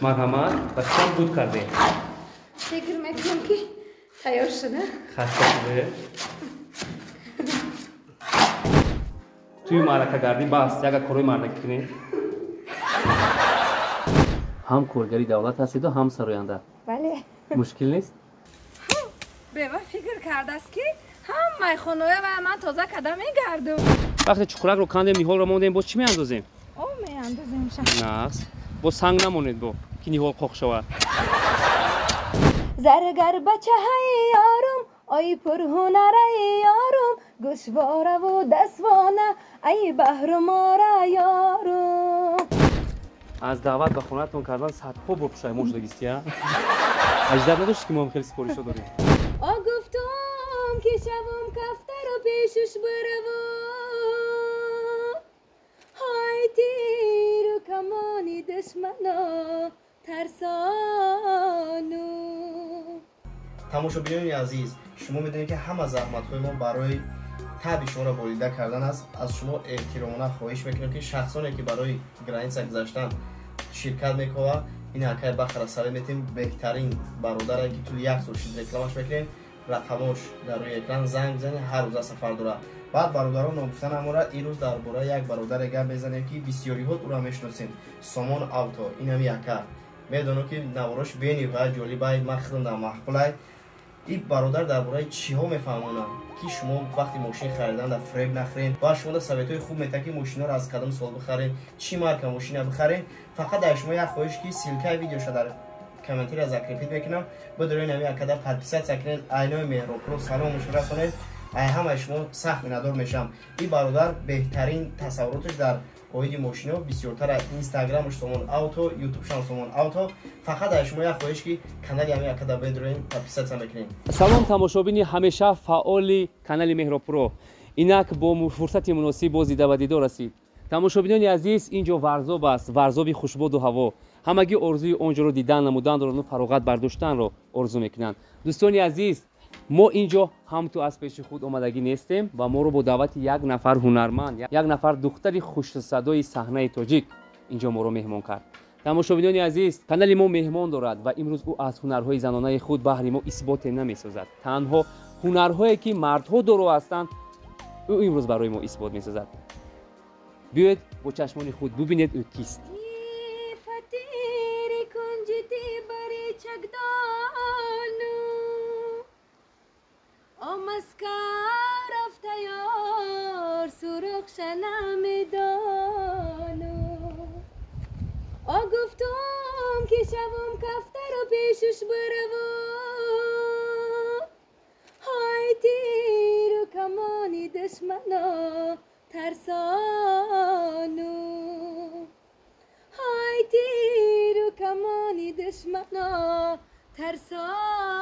مرحمت بچه‌م بود کرده. فکر میکنم که تیار شده. خسته شده. توی معرکه گردی بس یک کاری معرکه کنی. هم کارگری دولت هستید و هم سراینده. بله. مشکل نیست؟ به من فکر کرده است که هم میخونه و من تازه قدم میگردم. وقتی چخورک رو کندیم نیهال رو موندیم باز چی میاندازیم؟ او میاندازیم شد. نه. با سنگ نمونید با که نیهال قاق شود. زرگر بچه های یارم ای پر هنره یارم گوشواره و دستوانه ای بحر ماره یارم. از دعوت به خونه‌تون کردن صدها بار پشیمون شدگیستی ها؟ اجدر نداشت که ما هم خیلی سپارشو داریم. گفتم که شبم کفتر و پیشش برو های تیر و کمانی دشمنا ترسانو. تماشاگران عزیز، شما میدونید که همه زحمت‌های ما برای تاب شما را بریده کردن است. از شما احترامانه خواهش میکنم که شخصانی که برای گرانیسا گذاشتن شرکت میکنه این حکای بخره سر میتیم بهترین برادر که تو یک سال شد رکلامش میکنین رقمش در روی اکران زنگ بزنید هر روز سفر داره. بعد برادران نگفتن امورا این روز درباره یک برادر گپ بزنیم که بسیاری ها او را میشناسین سامان اوتو این هم یکا میدونم که نوارش بینی و جالبه مخروندم محقولای این برادر درباره چی ها میفهمونن که شما وقتی ماشین خریدن در فریب نخرین و شما در سویتای خوب میتونید که ماشین ها را از قدم سال بخرین چی مارکه ماشین بخرین. فقط در شما یک خواهش که سیلکه ویدیو شده در کامنتری از اکریپیت میکنم بدون نمی اکدا پادپیسات سکنید اینای مهربان سلام مشورت رسونید ای همه شما سخت ندار میشم. این برادر بهترین تصوراتش در اویدی ماشینا بسیارتر اینستاگرامش سامان اوتو یوتیوب شان سامان اوتو. فقط از شما یک خواهش که کانال یامی اکدا بدون پادپیسات میکنید. سلام تماشابین همیشه فعال کانال مهرو پرو اینک با فرصت مناسب باز دیده و دیدار رسید. تماشابینان عزیز اینجا ورزاب است، ورزابی خوشبود و هوا. همگی آرزوی اونجا رو دیدن نمودن رو فراغت برداشتن رو آرزو میکنن. دوستان عزیز ما اینجا هم تو از پیش خود آمدگی نیستیم و ما رو با دعوت یک نفر هنرمند یک نفر دختری خوش صدای صحنه تاجیک اینجا ما رو مهمان کرد. تماشابینان عزیز کانال ما مهمان دارد و امروز او از هنرهای زنانه خود بهر ما اثبات نمی‌سازد. تنها هنرهایی که مردها دارو هستند او امروز برای ما اثبات می‌سازد. بیاید با چشمان خود ببینید او کیست. مسکر افتیار سرخ شنمدانو گفتم که شبم کفتر و پیشش برو های تیر و کمانی دشمنا ترسانو های تیر و کمانی دشمنا ترسانو.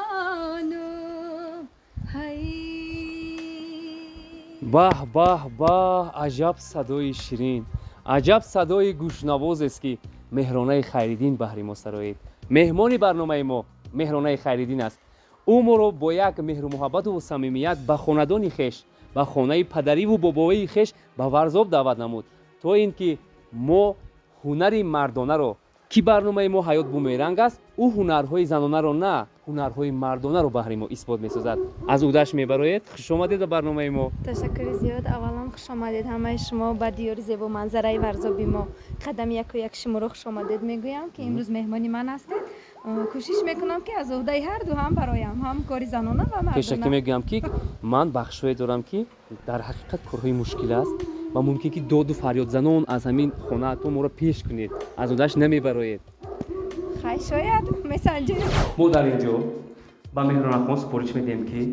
به به به عجب صدای شیرین عجب صدای گوشنواز است که مهرانه خیریدین بهر ما سرایید. مهمان برنامه ما مهرانه خیریدین است. او ما رو با یک مهر و محبت و صمیمیت به خاندان خویش به خانه پدری و بابایی خویش به ورزاب دعوت نمود تا اینکه ما هنر مردانه رو کی برنامه ما حیات بومیرنگ است او هنرهای زنانه رو نه هنرهای مردانه رو بهر ما اثبات می‌سازد. از اودش میبرید. خوش آمدید به برنامه ما. تشکر زیاد. اولا خوش آمدید همه شما به دیار زیبا منظره ورزابی ما قدم یک و یک شما رو خوش آمدید میگویم که امروز مهمانی من هستید. کوشش میکنم که از عهده هر دو هم برایم هم کاری زنانه و مردانه. پیشکی میگم که من بخشای دارم که در حقیقت کارهای مشکل است و ممکن که داد و فریاد زنان از همین خانه تو ما رو پیش کنید از اودش نمیبرید. خیلی شاید مسنجه ما در اینجا با مهران خان سپارش میدیم که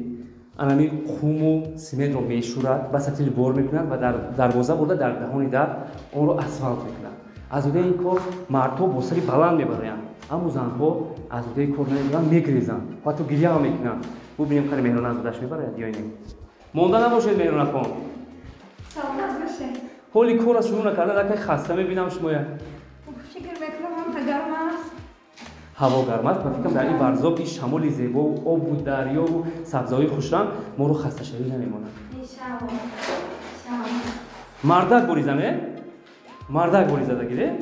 انمی خون و سیمنت رو میشورد وسطش بار میکنند و در دروازه برده در دهان در اون رو اسفالت میکنند. از اون این کار مردها با سری بلند میبرند اما زنها از اون کار نمیکنند میگریزند حتی گریه هم میکنند. ببینیم کار مهران از اودش میبرد یا نه. مونده نباشید مهران خان. سلامت باشید. حالی کار از شما نکرده که خسته میبینم شما. فکر میکنم هم گرم است. هوا گرم است. من فکر کنم در این ورزاب این شمال زیبا و آب و دریا و سبزهای خوشرنگ ما رو خسته شوی نمیمونه. مردک بریزنه؟ مردک بریزه گیره؟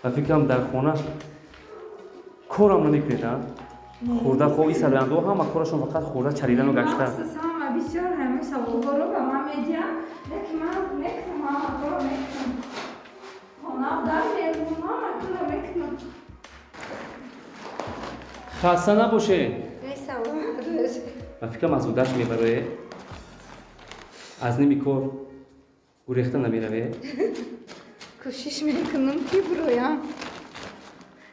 و فکرم در خونه کارم نمیکنه. خورده خوبی سربندو هم کارشون فقط خورده چریدن و گشتن. مخصوصا بسیار همه سوال‌ها رو به من میگن، لیکن من نمی‌تونم کارو میکنم. خونه در میرونم کارو میکنم. خسته نباشه. ای سوال. و فکرم از اودش میبره. از نمیکار گریخته نمیروه. کوشش میکنم که برویم.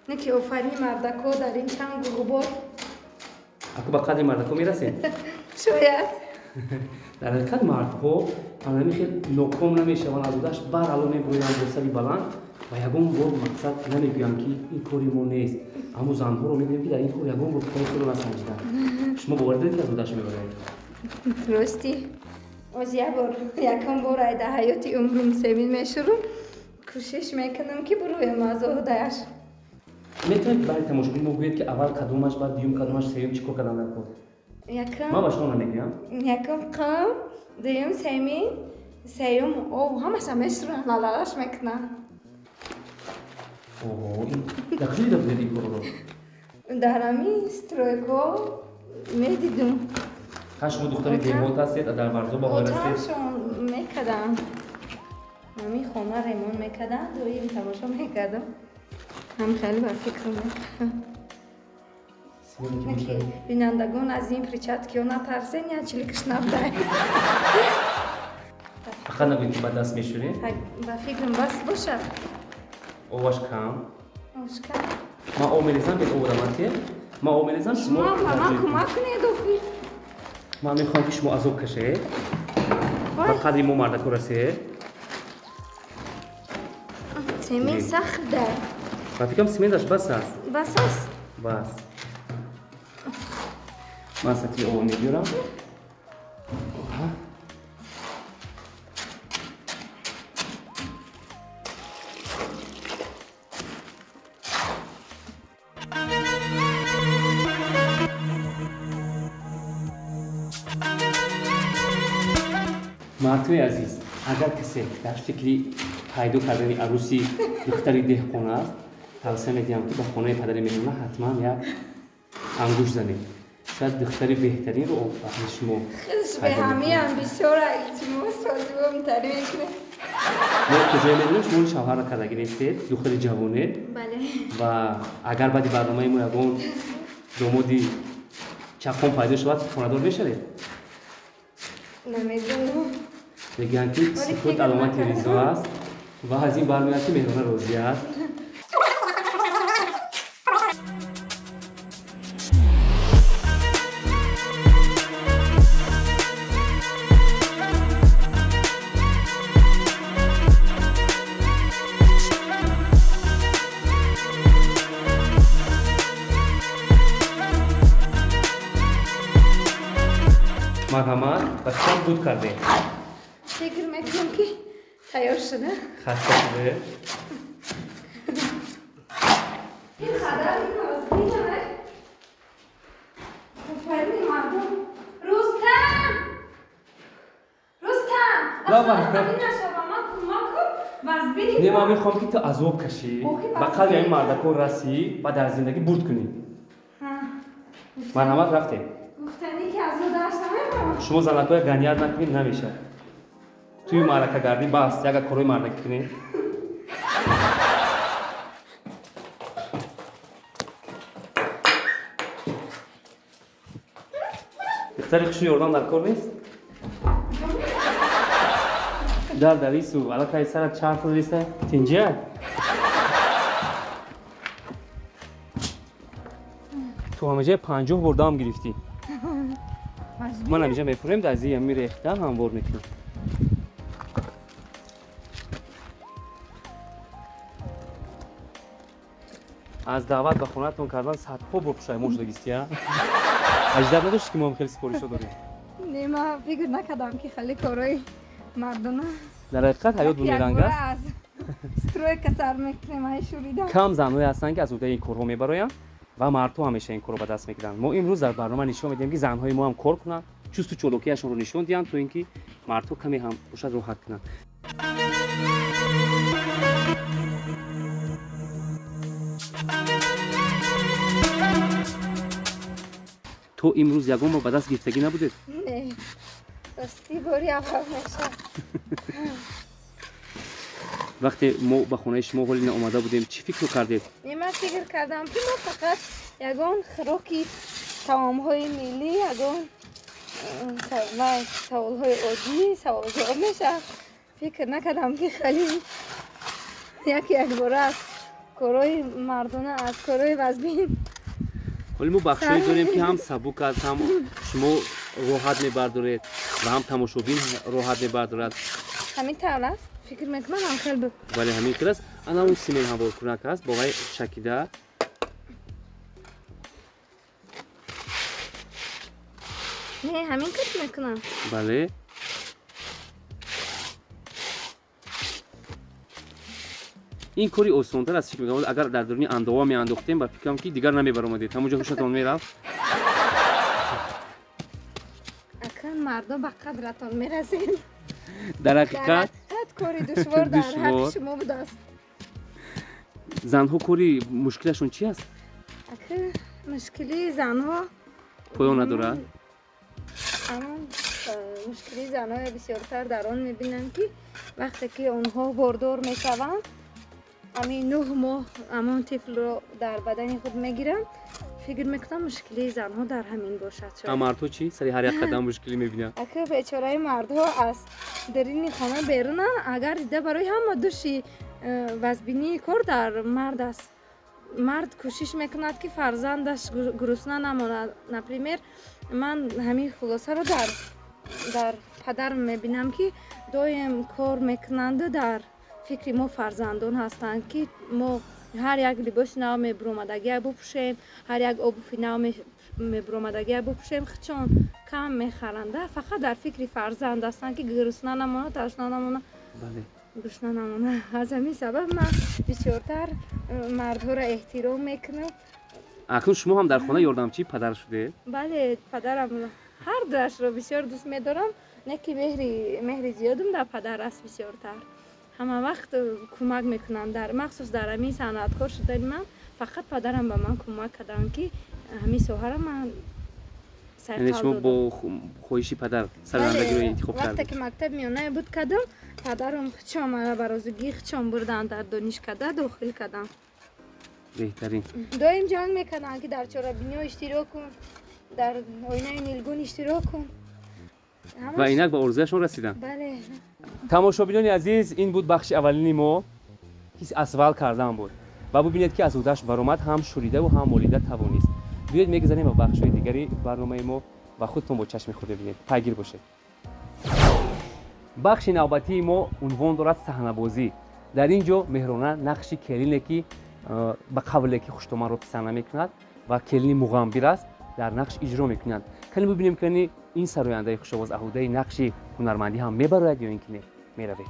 نه که آفرین مردکو در این چند غبار. اکو به قدر مردکو میرسه؟ شاید. در حقیقت مردها همه خیلی ناکام نمیشوند از اودش بر علا میبرویم با سری بلند و یکم بار مقصد نمیگویم که این کاری ما نیست. اما زنها رو میبینیم که در این کار یکم بار کاری خود رو نسنجیدن. شما باور دارید که از اودش میبرید؟ درستی. از یکم بار در حیات عمرم سمین میشورم. کوشش میکنم که برویم از اودش. میتونید برای تماشاگران بگویید که اول کدومش بعد دیوم کدومش سوم چیکار کردن در کار؟ ما با شما نمیگم. یکم قم دیوم سوم او همش میشورن نالاش میکنن. اوه این دقیقی دارید این کار رو؟ در همی استرویکو میدیدم. شما دختری دیموت هستید در ورزو با هستید؟ اتامشون میکردم. مامی خونه ریمون میکردن دویم تماشا میکردم. هم خیلی بر فکر میکنم. بینندگان از این پریچت که نترسین یا چلیکش نبده. فقط نگوید که با دست میشورین؟ با فکرم بس باشه. اوش کم؟ اوش کم. ما اوملیزم به او رمانتیه؟ ما اوملیزم شما من کمک کنید دوخی. ما میخوام که شما عذاب کشه. با قدری مو مردکو رسه. سمین سخت ده. من فکرم سمینش بس است. بس است؟ بس. من سطحی او میگیرم. مردم عزیز، اگر کسی در فکری پیدا کردن عروسی دختری دهقان است، توصیه می‌کنم که به خانه پدر مهمون حتما یک انگوش زنید. شاید دختری بهترین رو برای شما به همه هم بسیار التماس سازی تعریف می‌کنه. ما کجای می‌دونیم شما شوهر را کردگی نیستید، دختری جوانه. بله. و اگر بعد برنامه ما یگان دامادی چقم پیدا شود خانه‌دار بشوید. نمی‌دونم. میگن که سکوت علامت رضا است و از این برمیاد که مهمان راضی است. مرحمت و شام بود کرده. فکر میکنم که تیار شده. خسته شده. این خدر این نازمی نمید. فرمی مردم. رستم! لابا. این نشبه ما کن و از بینی. نه من میخوام که تو عذاب کشی و قدر این مردکو رسی و در زندگی برد کنی. مرحمت رفته. گفتنی که از او داشتم شما زنکای گنیت نکنید نمیشه. توی معرکه گردی بس یک کروی معرکه کنید. دختری کشو یوردان در کار نیست؟ در دریسو علاقه سر چهار تا دیسته تینجه؟ تو همه جای 50 بردام گرفتی. من همیشه میفورم در زیر می ریختم هموار میکنم. از دعوت به خونه‌تون کردن صدها بار پشیمون شدگیستی ها؟ اجدر نداشت که ما هم خیلی سپارشو داریم؟ نه من فکر نکردم که خیلی کارای مردانه در حقیقت حیات بومیرنگ است. از استروی کسر میکنیم های شوریدم. کم زنهایی هستن که از عهده این کارها میبراین و مردها همیشه این کارو به دست میگیرن. ما امروز در برنامه نشون میدیم که زنهای ما هم کار کنن، چوست و چولوکیشون رو نشون دیدن تو اینکه مردها کمی هم باشد راحت کنن. تو امروز یگان بار به دست گرفتگی نبوده؟ نه راستی باری اول میشه. وقتی ما به خونه شما ولی اومده بودیم چی فکر کردید؟ من فکر کردم که ما فقط یگان خوراکی طعام‌های ملی یگان سوال‌های عادی سوال‌جواب میشه. فکر نکردم که خیلی یک بار از کارهای مردانه از کارهای وزبین. ولی ما بخشایی داریم که هم سبک است هم شما راحت میبردارید و هم تماشابین راحت میبردارد. همین طور است فکر میکنم خیلی ولی همین طور است. انا اون سیمین هم کنک است با وی شکیده. نه همین کار میکنم. بله. این کاری آسان‌تر است که میگم اگر در درونی اندوا میانداختیم با فکرم که دیگر نمیبرامدید همونجا خوشتون میرفت. اکن مردم به قدرتون میرسید. در حقیقت کاری دشوار در حق شما بود است. زنها کاری مشکلشون چی است؟ اکن مشکلی زنها پایان ندارد. اما مشکلی زنها بسیارتر در آن میبینم که وقتی که اونها باردار میشوند همین 9 ماه امان طفل رو در بدن خود میگیرن فکر میکنم مشکلی زنها در همین باشد. مردها چی؟ سری هر یک قدم مشکلی میبینن. اگه بیچاره مردها از درین خانه بیرونن اگر دیده برای همه دوشی وزبینی کار در مرد است. مرد کوشش میکند که فرزندش گرسنه نماند. نپریمیر من همین خلاصه رو در پدر میبینم که دایم کار میکنند در فکر ما فرزندان هستند که ما هر یک لباس نو میبرومدگی بپوشیم هر یک آبوفی نو میبرومدگی بپوشیم چون کم میخرنده فقط در فکر فرزند هستند که گرسنه نمانه تشنه نمانه. بله. گرسنه نمانه. از همین سبب من بسیارتر مردها را احترام میکنم. اکنون شما هم در خانه یاردمچی پدر شده؟ بله پدرم هر دوش را بسیار دوست میدارم. نه که مهر زیادم در پدر است بسیارتر. همه وقت کمک میکنم در مخصوص در همین صنعتکار شدن من فقط پدرم به من کمک کردن که همین سوهر من یعنی شما با خواهشی پدر سرزندگی رو انتخاب کردید؟ وقتی که مکتب میانه بود کردم پدرم خچام مرا برازگی خچام بردن در دانشکده داخل کردم. بهترین. دایم جنگ میکنن که در چهاربینی اشتراک کن در آینه نیلگون اشتراک کن و اینک به عرضهشون رسیدن. بله. تماشابینان عزیز این بود بخش اولینی ما که اسول کردن بود و ببینید که از اودش برآمد هم شوریده و هم مالیده توانیست. بیاید میگذاریم به بخش‌های دیگری برنامه ما و خودتون با چشم خود ببینید. پیگیر باشید. بخش نوبتی ما عنوان دارد صحنه‌بازی. در اینجا مهرانه نقشی کلینی که به قبل که خوشتومن رو پسند میکند و کلینی مغامبر است در نقش اجرا میکنند. کلیم ببینیم که این سراینده خوش‌آواز اهوده نقشی هنرمندی هم میبرد یا اینکه میروید.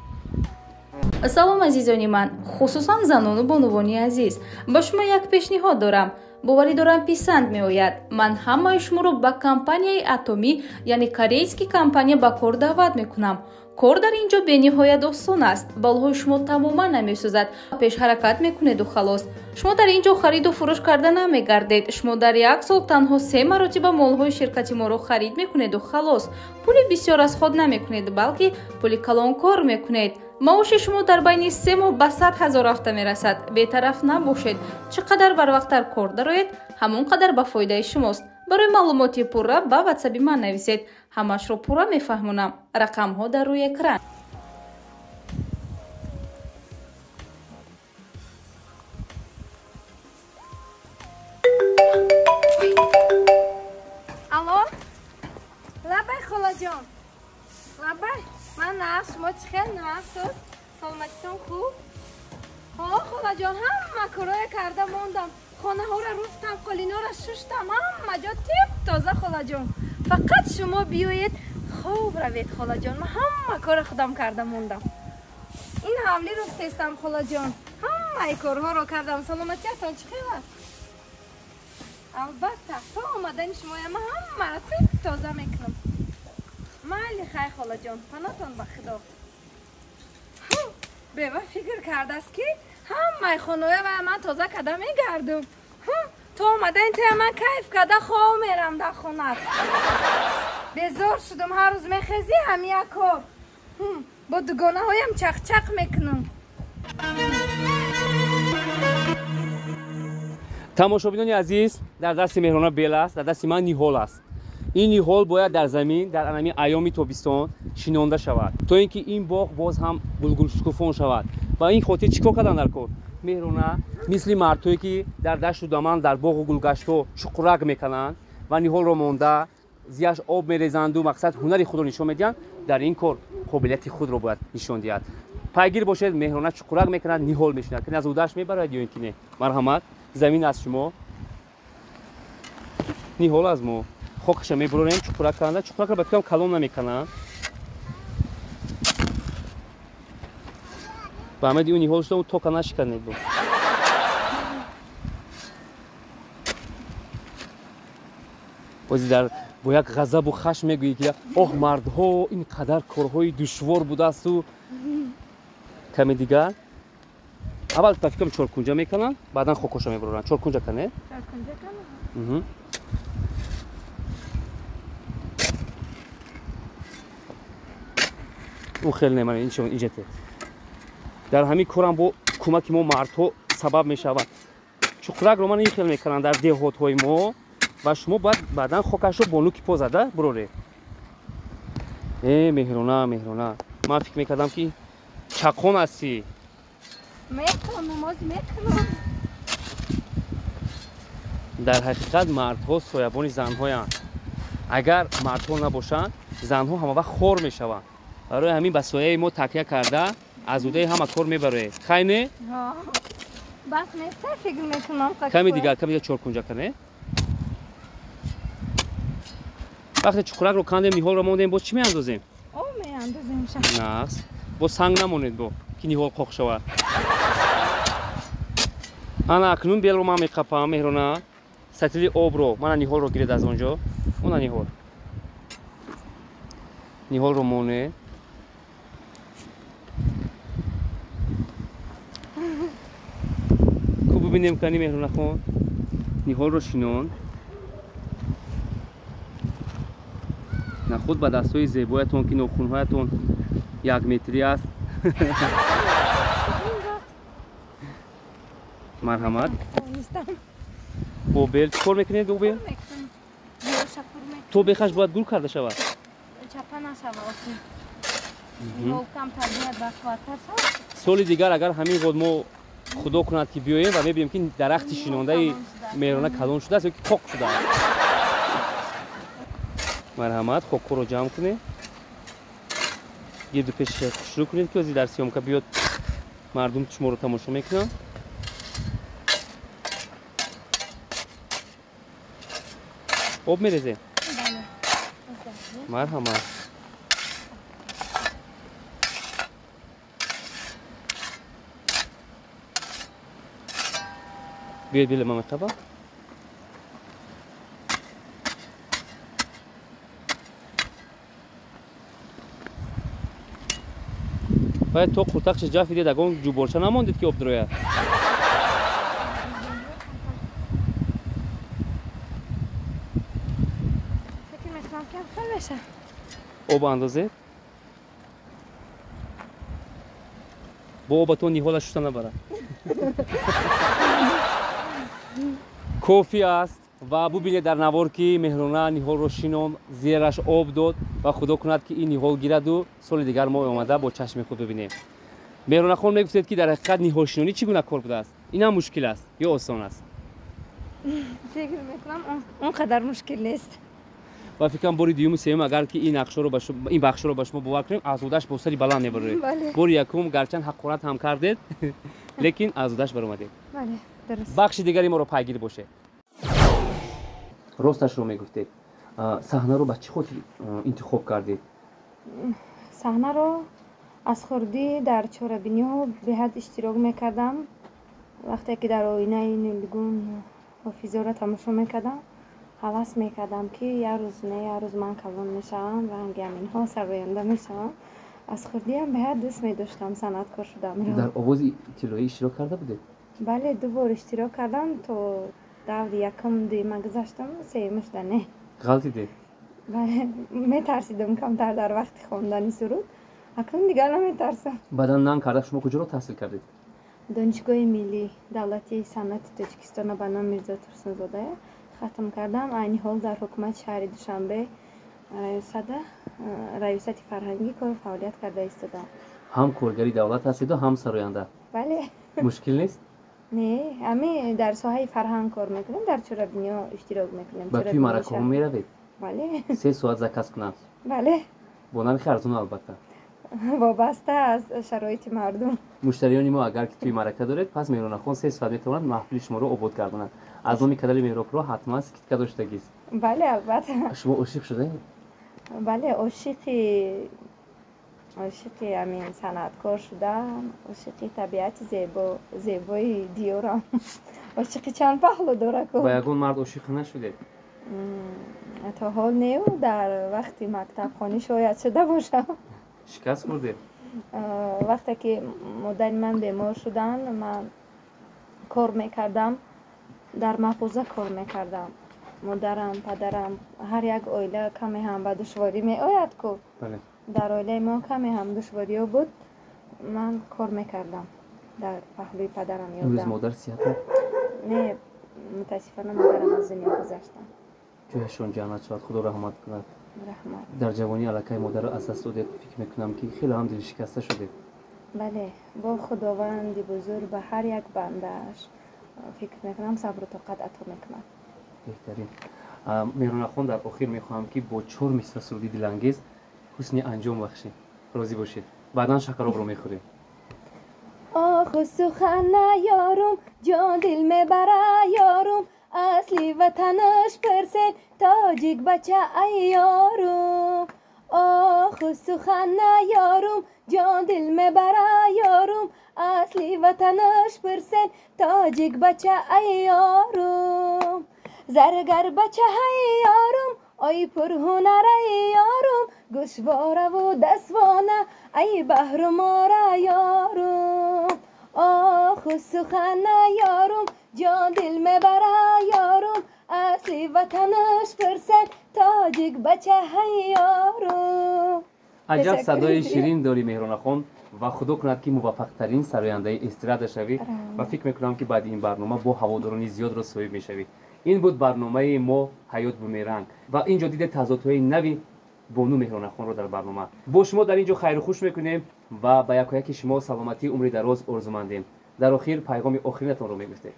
салом азизони ман хусусан занону бонувони азиз ба шумо як пешниҳод дорам боварӣ дорам писанд меояд ман ҳамаи шуморо ба компанияи атомӣ яъне корейски компания ба кор даъват мекунам кор дар ин ҷо бениҳоят осон аст балҳои шумо тамоман намесӯзад пешҳаракат мекунеду халос шумо дар ин ҷо хариду фурӯш карда намегардед шумо дар як сол танҳо 3 маротиба молҳои ширкати моро харид мекунеду халос пули бисёр расход намекунед балки пули калонкор мекунед маоши шумо дар байни 3 моҳ ба 100 000 рафта мерасад бетараф набошед чӣ қадар барвақтар кор дароед ҳамон қадар ба фоидаи шумост барои маълумоти пурра ба ватсаби ман нависед ҳамашро пурра мефаҳмонам рақамҳо дар рӯи экран алло лабай холаҷон лабай ман нақш шумо чӣ хел нақшуд саломатитон хуб холаҷон ҳама корое карда мондам хонаҳоро руфтам қолиноро шуштам ҳама ҷо тип тоза холаҷон фақат шумо биёед хуб равед холаҷон ман ҳама кори худам карда мондам ин ҳавли руфтестам холаҷон ҳамаи корҳоро кардам саломатиятон чӣ хел аст албатта то омадани шумоя ман ҳамаро тип тоза мекунам майли хай холаҷон панотон ба худо бева фикр кардааст ки ҳамаи хонаоя ва ман тоза карда мегардум تو اومده این تیه من کیف کده خواه میرم در خونت بزار شدم هر روز میخزی هم یکو با دگانه هایم چق چق میکنم. тамошобинони азиз, дар дасти меҳрона бел аст, дар дасти ман ниҳол аст. ин ниҳол бояд дар замин дар анами айёми тобистон шинонда шавад, то ин ки ин боғ боз ҳам гулгулшукуфон шавад. ба ин хотир чӣ кор кардан дар кор? меҳрона мисли мардҳое ки дар дашту даман дар боғу гулгаштҳо чуқурак мекунанд ва ниҳолро монда зияш об мерезанду мақсад ҳунари худро нишон медиҳанд, дар ин кор қобилияти худро бояд нишон диҳад. пайгир бошед, меҳрона чуқурак мекунад, ниҳол мешинад, ки аз удаш мебарад ё ин ки не. марҳамат, замин аз шумо, ниҳол аз мо. хокаша мебурем чуқурак канда, чуқуракро ба фикрам калон намекунанд. ба амади ӯ ниҳол шуда ӯ тока нашиканед бо. бози дар бо як ғазабу хашм мегӯӣ ки оҳ мардҳо ин қадар корҳои душвор будаасту. каме дигар аввал ба фикрам чоркунҷа мекунанд, баъдан хокоша мебуроранд. чоркунҷа кане? Чоркунҷа канам. ӯ хеле неман инҷате. дар ҳамин корам бо кӯмаки мо мардҳо сабаб мешавад. чуқуракро ман ин хеле мекунанд дар деҳотҳои мо ва шумо бояд баъдан хокашро бо нуки по зада буроре. меҳрона, меҳрона, ман фикр мекардам ки чақон ҳастӣ. Мекунам, оз мекунам. дар ҳақиқат мардҳо соябони занҳоянд. агар мардҳо набошанд, занҳо ҳама вақт хор мешаванд. барои ҳамин ба сояи мо такя карда аз удаи ҳама кор мебароед. хай не? бас неста фикр мекунам. каме дигар чоркунҷа кане. вақте чуқуракро кандем, ниҳолро мондем, боз чӣ меандозем? меандозем ша. нақс. боз санг намонед бо ки ниҳол қоқ шавад. ана акнун белро ман меқапам меҳрона. сатили обро мана ниҳолро гиред аз онҷо. уна ниҳол. ниҳолро монед. ку бибинем кани меҳронахон. ниҳолро шинон. нахуд ба дастҳои зебоятон ки нохунҳоятон 1 метрӣ аст. марҳамат. бо бел чӣ кор мекунед? бо бел то бехаш бояд гул карда шавад. соли дигар агар ҳамин год мо худо кунад ки биёем ва мебинем ки дарахти шинондаи меҳрона калон шудааст ё ки қоқ шудааст. марҳамат, хокуро ҷамъ кунед. гирду пеши шурӯъ кунед ки ози дар сиёмка биёд, мардум шуморо тамошо мекунанд. об мерезем? марҳамат. биёед биле ман меқабам. باید تو قورتقش جافی دید اگه اون جوبارچه نماندید که اب درویه فکر میکنم کم خیلی بشه اب اندازه با اب تو نیهولش شده نبره کوفی است و ببینید در نوار که مهرونه نیهول رو شینون زیرش آب داد و خدا کند که این نیهول گیرد و سال دیگر ما اومده با چشم خود ببینیم. مهرونه خانم میگفتید که در حقیقت نیهول شینونی چگونه کار بوده است؟ این هم مشکل است یا آسان است؟ فکر میکنم اونقدر مشکل نیست. و فکر کنم باری دیوم سوم اگر که این بخش رو به شما باور کنیم آزودش با سری بلند میبره. بله. باری یکم گرچند حقارت هم کردید لیکن آزودش برآمدید. بله درست. بخش دیگری ما رو پیگیر باشه. راستش رو میگفتید. صحنه رو با چه خاطر انتخاب کردید؟ صحنه رو از خردی در چهاربینی ها به حد اشتراک میکردم. وقتی که در آینه نیلگون حافظه رو تماشا میکردم حواس میکردم که یه روز نه یه روز من کلون میشم و همین ها سرآینده میشم. از خردی هم به حد دوست میداشتم صنعتکار شدم. در آواز طلایی اشتراک کرده بودید؟ بله 2 بار اشتراک کردم تا даври якам дуюма гузаштам, сеюмашда не. ғалтиде? бале, метарсидам камтар дар вақти хондани суруд. акнун дигар наметарсам. баъдан нан карда шумо куҷоро таҳсил кардед? донишгоҳи миллии давлатии санъати Тоҷикистона ба номи Мирзо Турсунзода хатм кардам. айни ҳол дар ҳукумати шаҳри Душанбе раёсати фарҳангӣ кору фаъолият карда истодам. ҳам коргари давлат ҳастеду ҳам сароянда? бале. мушкил нест? не, ҳами дар соҳаи фарҳанг кор мекунем, дар чорабиниҳо иштирок мекунем. ба тӯи маъракаҳо меравед? бале. 3 соат заказ кунанд? бале. бо нархи арзон албатта. вобаста аз шароити мардум. муштариёни мо агар ки тӯи маърака доред, пас меҳронахон 3 соат метавонанд маҳфили шуморо обод гардонанд. аз номи канали Меҳробро ҳатман скидка доштагист. бале, албатта. шумо ошиқ шудаед? бале, ошиқи ҳамин санъаткор шудам, ошиқи табиати зебои диёрам. ошиқи чанд паҳлу дорад. ба ягон мард ошиқ нашудед? то ҳол не, дар вақти мактабхонӣ шояд шуда бошам. шикаст хӯрдед? вақте ки модари ман бемор шуданд, ман кор мекардам, дар маҳфуза кор мекардам. модарам, падарам, ҳар як оила каме ҳам ба душворӣ меояд ку. дар оилаи мо каме ҳам душвориҳо буд. ман кор мекардам дар паҳлӯи падарам. имрӯз модар сиҳата? не, мутаассифона мадарам аз дунё гузаштанд. ҷояшон ҷаннат шавад, худо раҳмат кунад. раҳмат. дар ҷавонӣ аллакай модарро аз даст додед. фикр мекунам ки хеле ҳам дилшикаста шудед. бале, бо худованди бузург ба ҳар як бандааш фикр мекунам сабру тоқат ато мекунад. беҳтарин. меҳронахон, дар охир мехоҳам ки бо 4 мисра суруди дилангез ҳусни анҷом бахшед. розӣ бошед. баъдан шакаробро мехӯрем. آخو سخن نیارم جان دل میبره یارم اصلی وطنش پرسین تاجیک بچه ایارم آخو سخن نیارم جان دل میبره یارم اصلی وطنش پرسین تاجیک بچه ایارم زرگر بچه ایارم ای پر هنر ایارم گوشواره و دستوانه ای بحر ماره یارم آخو سخن یارم جان دل میبره یارم اصلی وطنش پرسن تاجیک بچه یارم. عجب صدای شیرین داری مهرانخان و خدا کند که موفق‌ترین سراینده استراده شوی و فکر میکنم که بعد این برنامه با هواداران زیاد را صاحب میشوی. این بود برنامه ما حیات بومیرنگ و اینجا دیده تضادهای نوی بانو مهرانخان رو در برنامه با شما در اینجا خیر و خوش میکنیم و با یکی شما سلامتی عمر دراز آرزومندیم. در آخر پیغام آخرینتون رو میگفتید.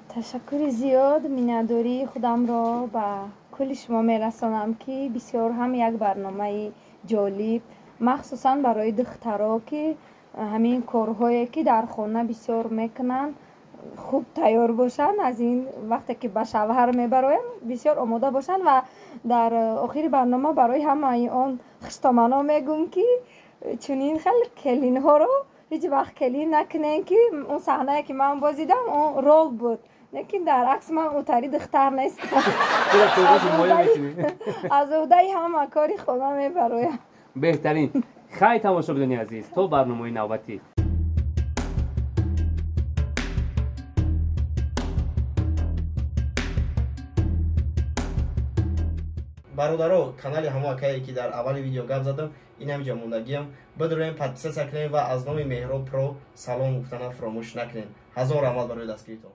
تشکر زیاد مینداری خودم را با کل شما میرسانم که بسیار هم یک برنامه جالب مخصوصا برای دخترها که همین کارهایی که در خانه بسیار میکنن خوب تیار باشن، از این وقتی که به شوهر میبرایم بسیار آماده باشن و در آخر برنامه برای همه آن خشتامنا میگم که چنین خیلی کلین ها رو هیچ وقت کلین نکنین که اون صحنه که من بازیدم اون رول بود، لیکن در عکس من اوتری دختر نیستم. از اودای همه کاری خودم میبرایم. بهترین. خیلی تماشاگران عزیز، تو برنامه نوبتی бародаро, канали ҳамоакае ки дар аввали видео гап задам, инам ҷамондагиам. Бидурем подписатсия кунем ва аз номи Меҳроб Про салом гуфтана фаромӯш накунем. ҳазор раҳмат барои дастгиритон.